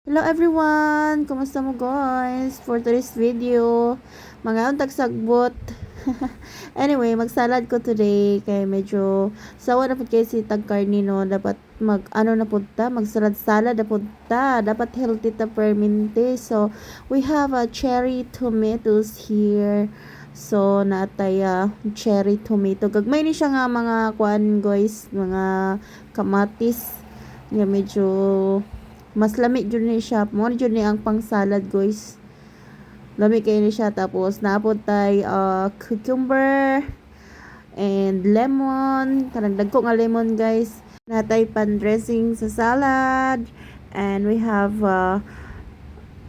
Hello everyone! Kumusta mo guys? For today's video, mga untag sagbot. Anyway, magsalad ko today kay medyo sawa na pud kay si tag karnino dapat na punta, magsalad-salad na punta. Dapat healthy ta permente. So, we have a cherry tomatoes here. So, naatay cherry tomato. Gagmay ni siya nga mga kuan guys, mga kamatis. Nga medyo mas lami jud ni siya mo jud ni ang pang salad guys, lami kay ni siya. Tapos naapod tay cucumber and lemon, kanang dagko nga lemon guys. Natay pan dressing sa salad, and we have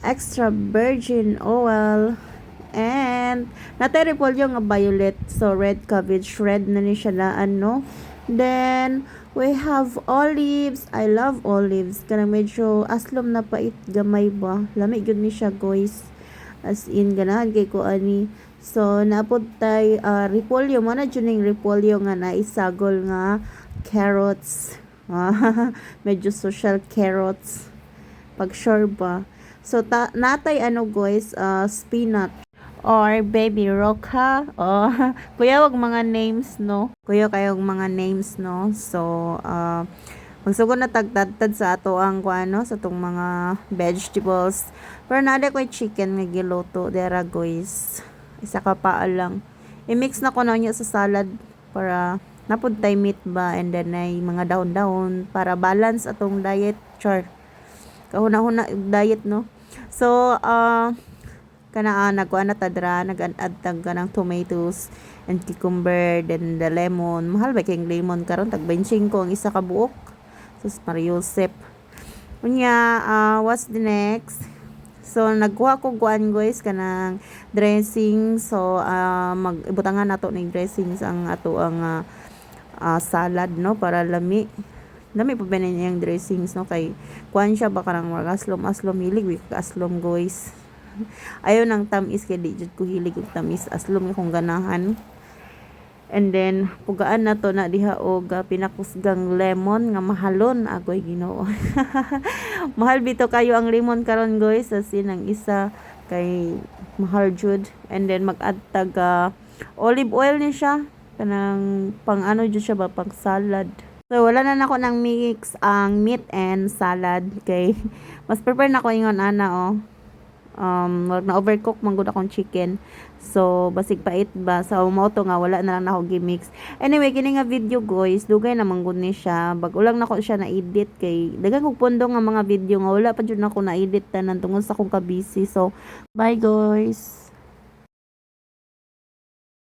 extra virgin oil, and natay repolyo nga violet, so red cabbage, red na ni siya na ano. Then we have olives. I love olives. Kanang medyo aslom na pait gamay ba. Lami gyud ni siya guys. As in ganahan kay ko ani. So naapod tay repolyo mo na jud ning repolyo nga na isagol nga carrots. Medyo social carrots pag sure ba. So natay ano guys, spinach or baby roca. Kuya wag mga names no. Kuya kayong mga names no. So magsugod na tagtad sa ato ang kuano sa tong mga vegetables. Pero nada ko chicken nga giluto dera guys. Isa ka pa lang. I-mix na ko na niya sa salad para napud tay meat ba, and then ay mga dahon-dahon para balance atong diet. Char. Kahuna-huna diet no. So kana nagkuan na tadra, nag-add tag kanang tomatoes and cucumber, then the lemon. Mahal ba kayong lemon karon tag 25 ang isa ka buok. Sus Mariosep. Unya, what's the next? So nagkuha ko kuan guys kanang dressing. So mag-ibutangan nato ning dressings ang ato ang salad no para lami. Lami pa ba niyang dressings no kay kuan siya ba karang aslom hilig wi aslom guys. Ayaw ng tamis kay di jud ko hilig og tamis, aslom akong ganahan. And then pugaan na to na diha og pinakusgang lemon nga mahalon agoy Ginoo. Mahal bito kayo ang lemon karon guys, as in ang isa kay mahal jud. And then mag-add tag olive oil ni siya kanang pang ano jud siya ba pang salad. So wala na nako nang mix ang meat and salad kay mas prepare na ko ingon ana wag na overcook man gud akong chicken, so basig pait ba sa so, to nga wala na lang nako gimix. Anyway kini nga video guys dugay na man gud ni siya, bag ulang nako siya na edit kay daghang kog pondo nga mga video nga wala pa jud nako na edit tanan tungod sa akong ka busy. So bye guys.